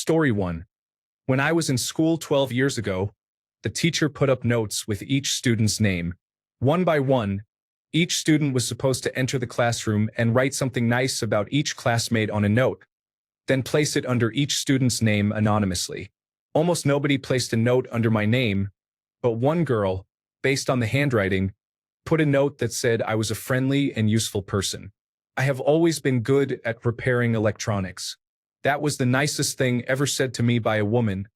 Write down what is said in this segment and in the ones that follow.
Story 1. When I was in school 12 years ago, the teacher put up notes with each student's name. One by one, each student was supposed to enter the classroom and write something nice about each classmate on a note, then place it under each student's name anonymously. Almost nobody placed a note under my name, but one girl, based on the handwriting, put a note that said I was a friendly and useful person. I have always been good at repairing electronics. That was the nicest thing ever said to me by a woman,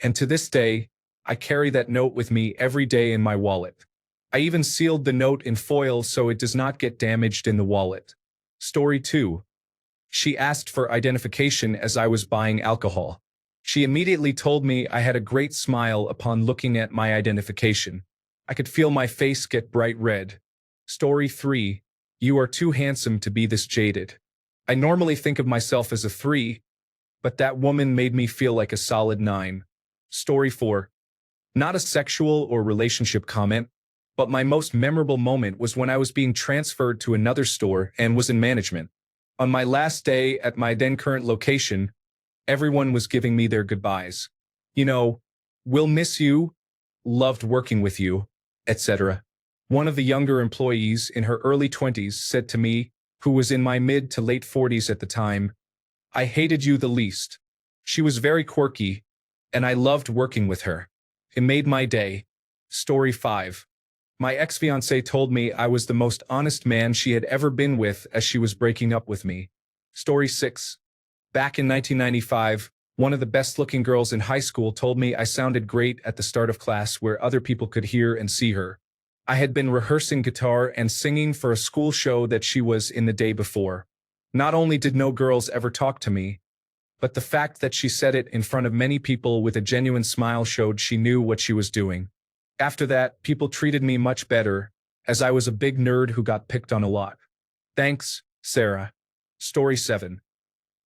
and to this day, I carry that note with me every day in my wallet. I even sealed the note in foil so it does not get damaged in the wallet. Story 2. She asked for identification as I was buying alcohol. She immediately told me I had a great smile upon looking at my identification. I could feel my face get bright red. Story 3. You are too handsome to be this jaded. I normally think of myself as a 3, but that woman made me feel like a solid 9. Story 4. Not a sexual or relationship comment, but my most memorable moment was when I was being transferred to another store and was in management. On my last day at my then current location, everyone was giving me their goodbyes. You know, we'll miss you, loved working with you, etc. One of the younger employees in her early 20s said to me, who was in my mid to late 40s at the time, I hated you the least. She was very quirky, and I loved working with her. It made my day. Story 5. My ex-fiancée told me I was the most honest man she had ever been with as she was breaking up with me. Story 6. Back in 1995, one of the best-looking girls in high school told me I sounded great at the start of class where other people could hear and see her. I had been rehearsing guitar and singing for a school show that she was in the day before. Not only did no girls ever talk to me, but the fact that she said it in front of many people with a genuine smile showed she knew what she was doing. After that, people treated me much better, as I was a big nerd who got picked on a lot. Thanks, Sarah. Story 7.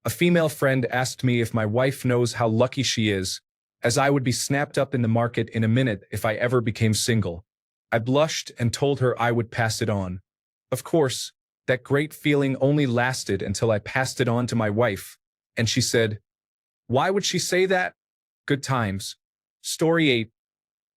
A female friend asked me if my wife knows how lucky she is, as I would be snapped up in the market in a minute if I ever became single. I blushed and told her I would pass it on. Of course, that great feeling only lasted until I passed it on to my wife, and she said, "Why would she say that?" Good times. Story 8.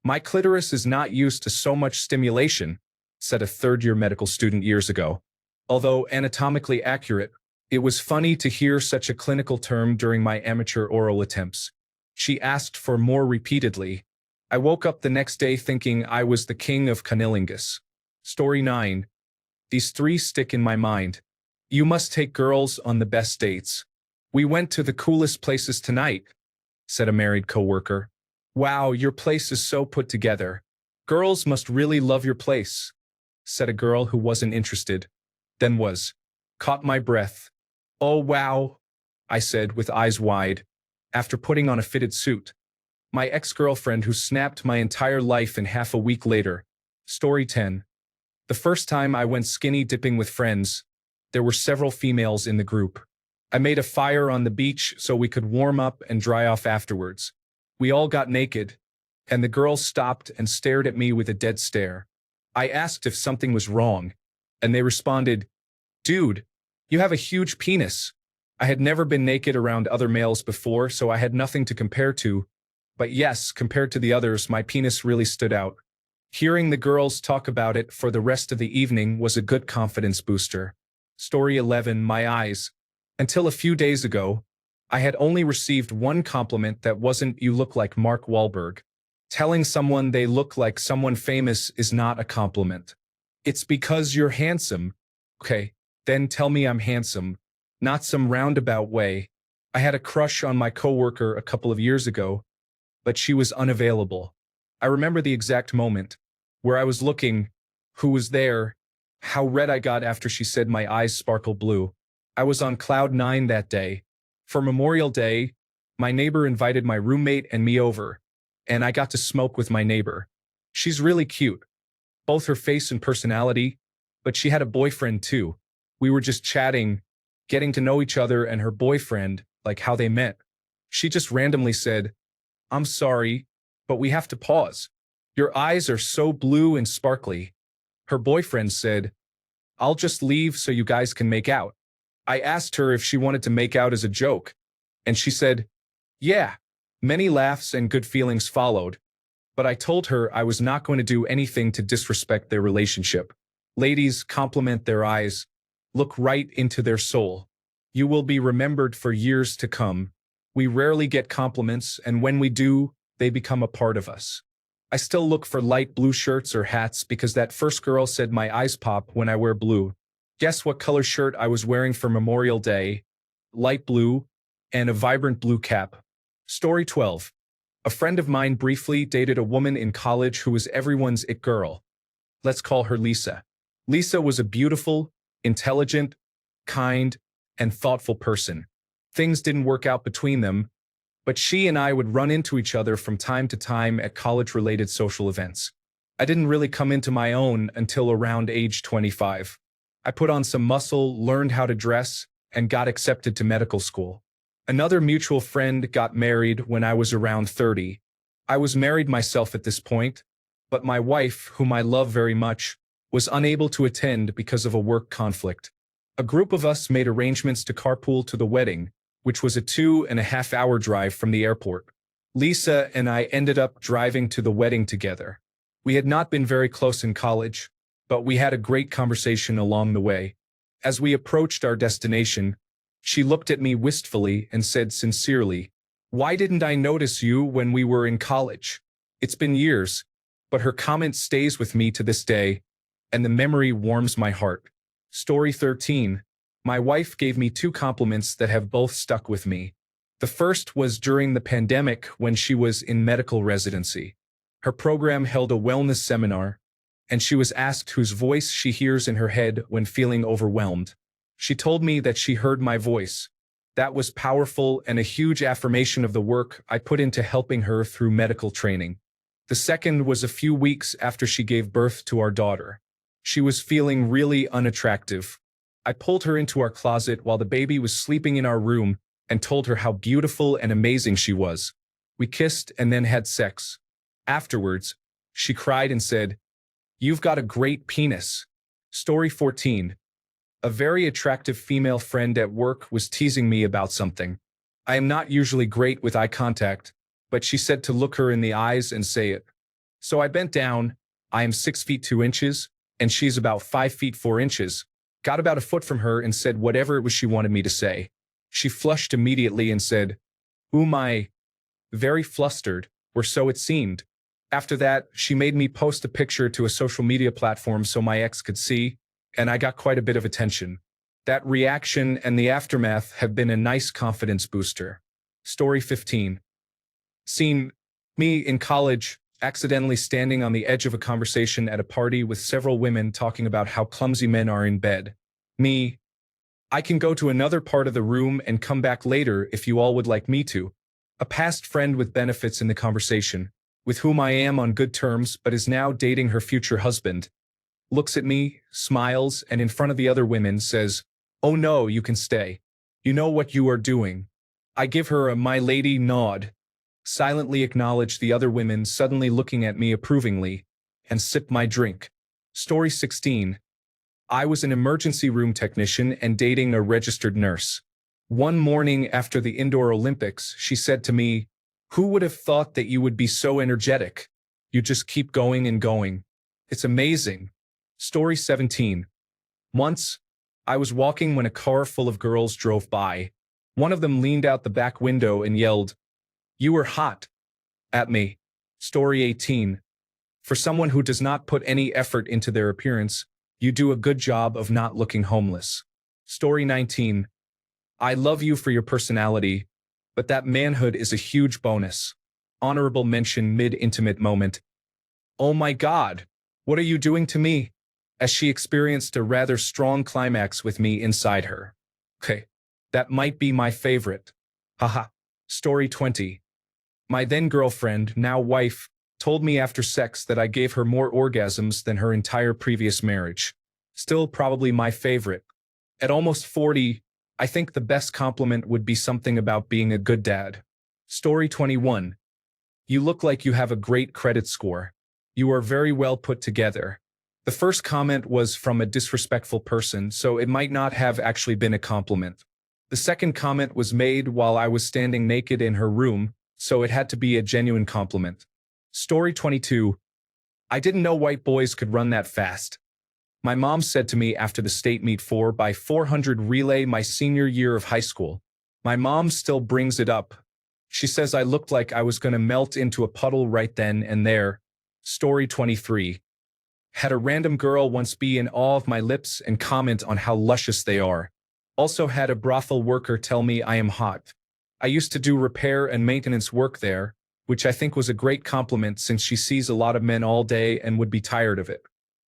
My clitoris is not used to so much stimulation, said a third-year medical student years ago. Although anatomically accurate, it was funny to hear such a clinical term during my amateur oral attempts. She asked for more repeatedly. I woke up the next day thinking I was the king of cunnilingus. Story 9. These 3 stick in my mind. You must take girls on the best dates. We went to the coolest places tonight, said a married coworker. Wow, your place is so put together. Girls must really love your place, said a girl who wasn't interested, then was. Caught my breath. Oh wow, I said with eyes wide, after putting on a fitted suit. My ex-girlfriend who snapped my entire life in half a week later. Story 10. The first time I went skinny dipping with friends, there were several females in the group. I made a fire on the beach so we could warm up and dry off afterwards. We all got naked, and the girls stopped and stared at me with a dead stare. I asked if something was wrong, and they responded, "Dude, you have a huge penis." I had never been naked around other males before, so I had nothing to compare to. But yes, compared to the others, my penis really stood out. Hearing the girls talk about it for the rest of the evening was a good confidence booster. Story 11. My eyes. Until a few days ago, I had only received one compliment that wasn't "you look like Mark Wahlberg." Telling someone they look like someone famous is not a compliment. It's because you're handsome. Okay, then tell me I'm handsome, not some roundabout way. I had a crush on my coworker a couple of years ago, but she was unavailable. I remember the exact moment, where I was looking, who was there, how red I got after she said my eyes sparkle blue. I was on cloud 9 that day. For Memorial Day, my neighbor invited my roommate and me over, and I got to smoke with my neighbor. She's really cute, both her face and personality, but she had a boyfriend too. We were just chatting, getting to know each other and her boyfriend, like how they met. She just randomly said, "I'm sorry, but we have to pause. Your eyes are so blue and sparkly." Her boyfriend said, "I'll just leave so you guys can make out." I asked her if she wanted to make out as a joke, and she said, Yeah. Many laughs and good feelings followed, but I told her I was not going to do anything to disrespect their relationship. Ladies, compliment their eyes. Look right into their soul. You will be remembered for years to come. We rarely get compliments, and when we do, they become a part of us. I still look for light blue shirts or hats because that first girl said my eyes pop when I wear blue. Guess what color shirt I was wearing for Memorial Day? Light blue and a vibrant blue cap. Story 12. A friend of mine briefly dated a woman in college who was everyone's it girl. Let's call her Lisa. Lisa was a beautiful, intelligent, kind, and thoughtful person. Things didn't work out between them, but she and I would run into each other from time to time at college-related social events. I didn't really come into my own until around age 25. I put on some muscle, learned how to dress, and got accepted to medical school. Another mutual friend got married when I was around 30. I was married myself at this point, but my wife, whom I love very much, was unable to attend because of a work conflict. A group of us made arrangements to carpool to the wedding, which was a 2.5-hour drive from the airport. Lisa and I ended up driving to the wedding together. We had not been very close in college, but we had a great conversation along the way. As we approached our destination, she looked at me wistfully and said sincerely, "Why didn't I notice you when we were in college?" It's been years, but her comment stays with me to this day, and the memory warms my heart. Story 13. My wife gave me two compliments that have both stuck with me. The first was during the pandemic when she was in medical residency. Her program held a wellness seminar, and she was asked whose voice she hears in her head when feeling overwhelmed. She told me that she heard my voice. That was powerful and a huge affirmation of the work I put into helping her through medical training. The second was a few weeks after she gave birth to our daughter. She was feeling really unattractive. I pulled her into our closet while the baby was sleeping in our room and told her how beautiful and amazing she was. We kissed and then had sex. Afterwards, she cried and said, "You've got a great penis." Story 14. A very attractive female friend at work was teasing me about something. I am not usually great with eye contact, but she said to look her in the eyes and say it. So I bent down. I am 6 feet 2 inches, and she's about 5 feet 4 inches. Got about a foot from her and said whatever it was she wanted me to say. She flushed immediately and said, "Ooh my." Very flustered, or so it seemed. After that, she made me post a picture to a social media platform so my ex could see, and I got quite a bit of attention. That reaction and the aftermath have been a nice confidence booster. Story 15. Seen me in college, accidentally standing on the edge of a conversation at a party with several women talking about how clumsy men are in bed. Me. I can go to another part of the room and come back later if you all would like me to. A past friend with benefits in the conversation, with whom I am on good terms but is now dating her future husband, looks at me, smiles, and in front of the other women says, "Oh no, you can stay. You know what you are doing." I give her a "my lady" nod, silently acknowledge the other women suddenly looking at me approvingly, and sip my drink. Story 16. I was an emergency room technician and dating a registered nurse. One morning after the Indoor Olympics, she said to me, "Who would have thought that you would be so energetic? You just keep going and going. It's amazing." Story 17. Once, I was walking when a car full of girls drove by. One of them leaned out the back window and yelled, "You were hot," at me. Story 18. For someone who does not put any effort into their appearance, you do a good job of not looking homeless. Story 19. I love you for your personality, but that manhood is a huge bonus. Honorable mention mid-intimate moment. "Oh my God, what are you doing to me?" as she experienced a rather strong climax with me inside her. Okay, that might be my favorite. Haha. Story 20. My then-girlfriend, now wife, told me after sex that I gave her more orgasms than her entire previous marriage. Still probably my favorite. At almost 40, I think the best compliment would be something about being a good dad. Story 21. You look like you have a great credit score. You are very well put together. The first comment was from a disrespectful person, so it might not have actually been a compliment. The second comment was made while I was standing naked in her room, so it had to be a genuine compliment. Story 22. I didn't know white boys could run that fast. My mom said to me after the state meet 4x400 relay my senior year of high school. My mom still brings it up. She says I looked like I was going to melt into a puddle right then and there. Story 23. Had a random girl once be in awe of my lips and comment on how luscious they are. Also had a brothel worker tell me I am hot. I used to do repair and maintenance work there, which I think was a great compliment since she sees a lot of men all day and would be tired of it.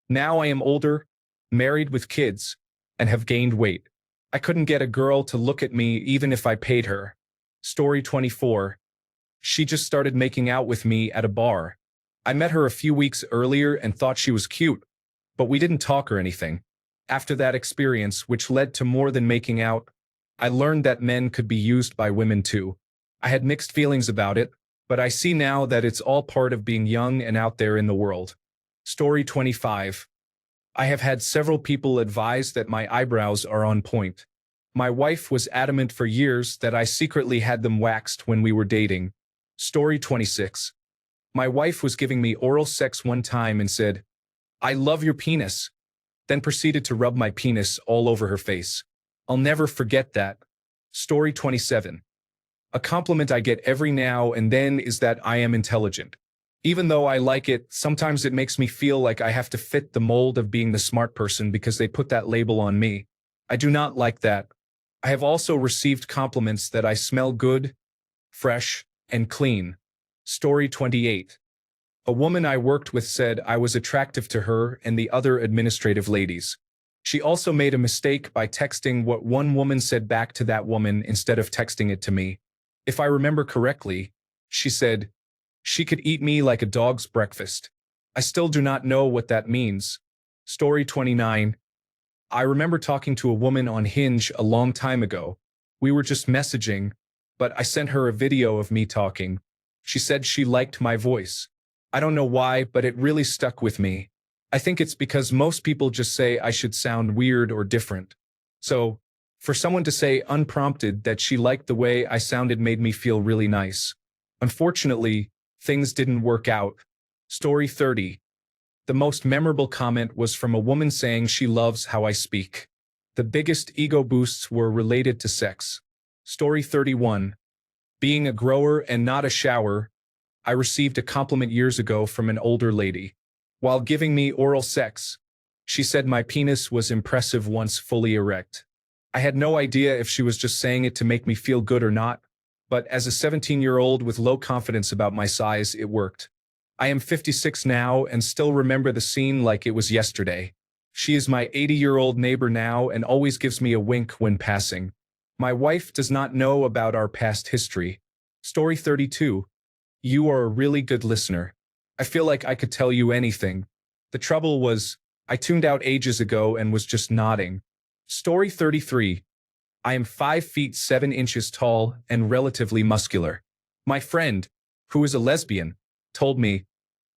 Now I am older, married with kids, and have gained weight. I couldn't get a girl to look at me even if I paid her. Story 24. She just started making out with me at a bar. I met her a few weeks earlier and thought she was cute, but we didn't talk or anything. After that experience, which led to more than making out, I learned that men could be used by women too. I had mixed feelings about it, but I see now that it's all part of being young and out there in the world. Story 25. I have had several people advise that my eyebrows are on point. My wife was adamant for years that I secretly had them waxed when we were dating. Story 26. My wife was giving me oral sex one time and said, "I love your penis," then proceeded to rub my penis all over her face. I'll never forget that. Story 27. A compliment I get every now and then is that I am intelligent. Even though I like it, sometimes it makes me feel like I have to fit the mold of being the smart person because they put that label on me. I do not like that. I have also received compliments that I smell good, fresh, and clean. Story 28. A woman I worked with said I was attractive to her and the other administrative ladies. She also made a mistake by texting what one woman said back to that woman instead of texting it to me. If I remember correctly, she said, "She could eat me like a dog's breakfast." I still do not know what that means. Story 29. I remember talking to a woman on Hinge a long time ago. We were just messaging, but I sent her a video of me talking. She said she liked my voice. I don't know why, but it really stuck with me. I think it's because most people just say I should sound weird or different. So, for someone to say unprompted that she liked the way I sounded made me feel really nice. Unfortunately, things didn't work out. Story 30. The most memorable comment was from a woman saying she loves how I speak. The biggest ego boosts were related to sex. Story 31. Being a grower and not a shower, I received a compliment years ago from an older lady. While giving me oral sex, she said my penis was impressive once fully erect. I had no idea if she was just saying it to make me feel good or not, but as a 17-year-old with low confidence about my size, it worked. I am 56 now and still remember the scene like it was yesterday. She is my 80-year-old neighbor now and always gives me a wink when passing. My wife does not know about our past history. Story 32. You are a really good listener. I feel like I could tell you anything. The trouble was, I tuned out ages ago and was just nodding. Story 33. I am 5 feet 7 inches tall and relatively muscular. My friend, who is a lesbian, told me,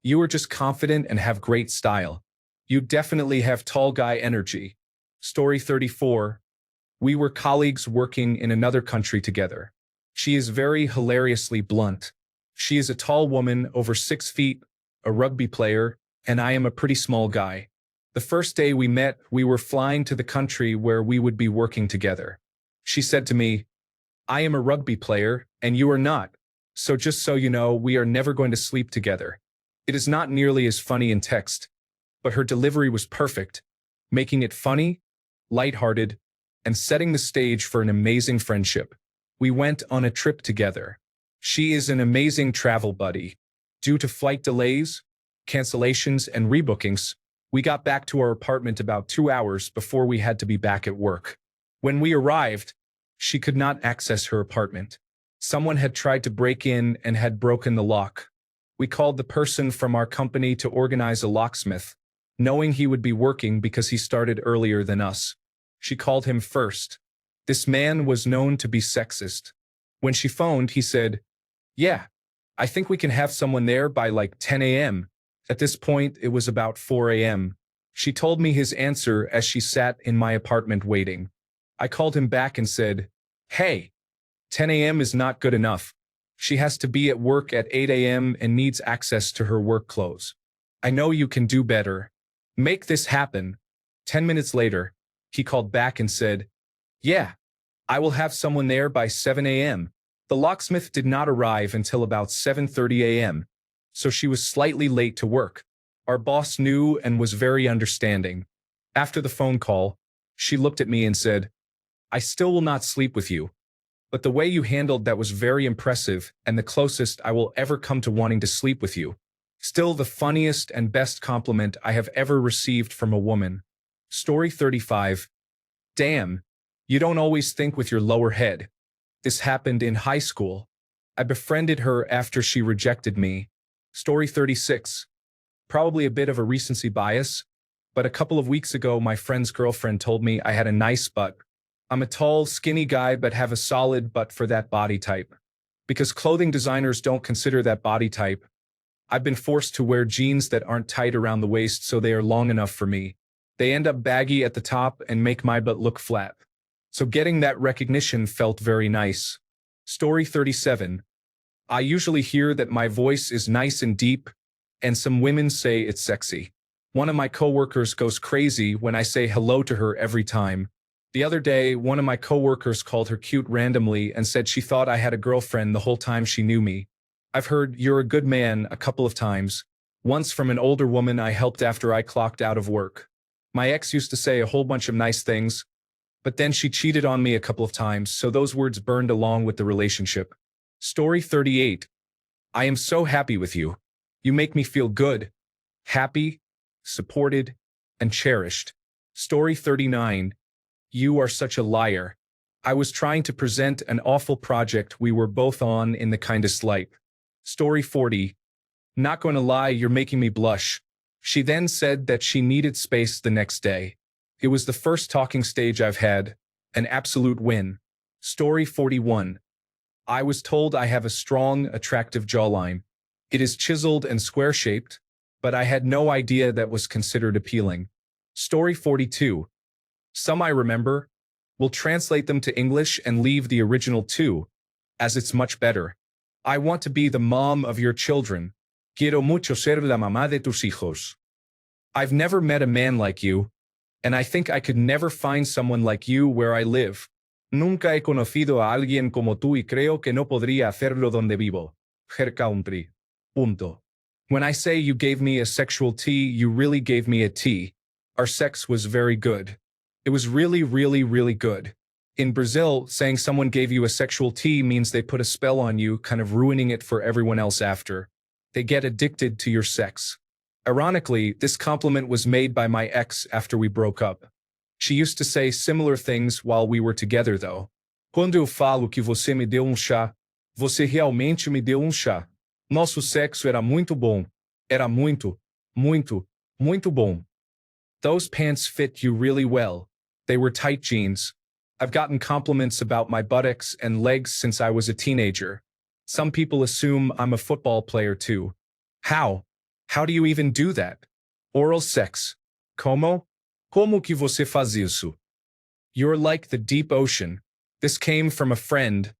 "You are just confident and have great style. You definitely have tall guy energy." Story 34. We were colleagues working in another country together. She is very hilariously blunt. She is a tall woman, over 6 feet, a rugby player, and I am a pretty small guy. The first day we met, we were flying to the country where we would be working together. She said to me, "I am a rugby player, and you are not. So just so you know, we are never going to sleep together." It is not nearly as funny in text, but her delivery was perfect, making it funny, lighthearted, and setting the stage for an amazing friendship. We went on a trip together. She is an amazing travel buddy. Due to flight delays, cancellations, and rebookings, we got back to our apartment about 2 hours before we had to be back at work. When we arrived, she could not access her apartment. Someone had tried to break in and had broken the lock. We called the person from our company to organize a locksmith, knowing he would be working because he started earlier than us. She called him first. This man was known to be sexist. When she phoned, he said, "Yeah, I think we can have someone there by like 10 a.m. At this point, it was about 4 a.m. She told me his answer as she sat in my apartment waiting. I called him back and said, Hey, 10 a.m. is not good enough. She has to be at work at 8 a.m. and needs access to her work clothes. I know you can do better. Make this happen. 10 minutes later, he called back and said, yeah, I will have someone there by 7 a.m. The locksmith did not arrive until about 7:30 a.m., so she was slightly late to work. Our boss knew and was very understanding. After the phone call, she looked at me and said, I still will not sleep with you, but the way you handled that was very impressive and the closest I will ever come to wanting to sleep with you. Still the funniest and best compliment I have ever received from a woman. Story 35. Damn, you don't always think with your lower head. This happened in high school. I befriended her after she rejected me. Story 36. Probably a bit of a recency bias, but a couple of weeks ago my friend's girlfriend told me I had a nice butt. I'm a tall, skinny guy but have a solid butt for that body type. Because clothing designers don't consider that body type, I've been forced to wear jeans that aren't tight around the waist so they are long enough for me. They end up baggy at the top and make my butt look flat. So getting that recognition felt very nice. Story 37. I usually hear that my voice is nice and deep, and some women say it's sexy. One of my coworkers goes crazy when I say hello to her every time. The other day, one of my coworkers called her cute randomly and said she thought I had a girlfriend the whole time she knew me. I've heard "you're a good man" a couple of times. Once from an older woman I helped after I clocked out of work. My ex used to say a whole bunch of nice things, but then she cheated on me a couple of times, so those words burned along with the relationship. Story 38. I am so happy with you. You make me feel good, happy, supported, and cherished. Story 39. You are such a liar. I was trying to present an awful project we were both on in the kindest light. Story 40. Not going to lie, you're making me blush. She then said that she needed space the next day. It was the first talking stage I've had, an absolute win. Story 41. I was told I have a strong, attractive jawline. It is chiseled and square-shaped, but I had no idea that was considered appealing. Story 42. Some I remember. We'll translate them to English and leave the original too, as it's much better. I want to be the mom of your children. Quiero mucho ser la mamá de tus hijos. I've never met a man like you, and I think I could never find someone like you where I live. Nunca he conocido a alguien como tú y creo que no podría hacerlo donde vivo. Her country. Punto. When I say you gave me a sexual tea, you really gave me a tea. Our sex was very good. It was really, really, really good. In Brazil, saying someone gave you a sexual tea means they put a spell on you, kind of ruining it for everyone else after. They get addicted to your sex. Ironically, this compliment was made by my ex after we broke up. She used to say similar things while we were together, though. Quando eu falo que você me deu chá, você realmente me deu chá. Nosso sexo era muito bom. Era muito, muito, muito bom. Those pants fit you really well. They were tight jeans. I've gotten compliments about my buttocks and legs since I was a teenager. Some people assume I'm a football player too. How? How do you even do that? Oral sex. Como? Como que você faz isso? You're like the deep ocean. This came from a friend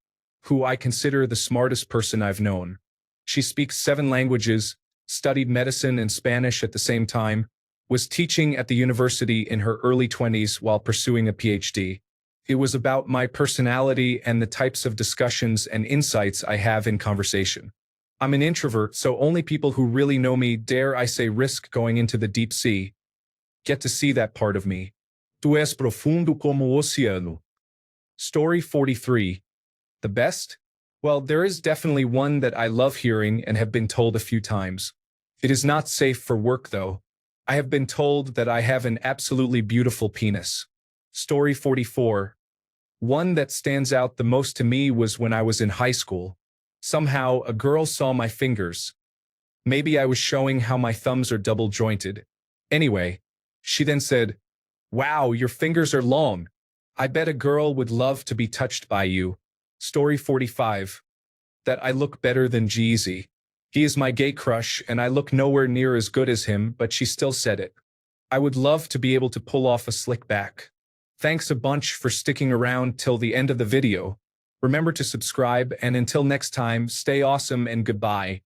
who I consider the smartest person I've known. She speaks 7 languages, studied medicine and Spanish at the same time, was teaching at the university in her early 20s while pursuing a PhD. It was about my personality and the types of discussions and insights I have in conversation. I'm an introvert, so only people who really know me, dare I say, risk going into the deep sea, get to see that part of me. Tu és profundo como o oceano. Story 43. The best? Well, there is definitely one that I love hearing and have been told a few times. It is not safe for work, though. I have been told that I have an absolutely beautiful penis. Story 44. One that stands out the most to me was when I was in high school. Somehow, a girl saw my fingers. Maybe I was showing how my thumbs are double-jointed. Anyway, she then said, "Wow, your fingers are long. I bet a girl would love to be touched by you." Story 45. That I look better than Jeezy. He is my gay crush, and I look nowhere near as good as him, but she still said it. I would love to be able to pull off a slick back. Thanks a bunch for sticking around till the end of the video. Remember to subscribe, and until next time, stay awesome and goodbye.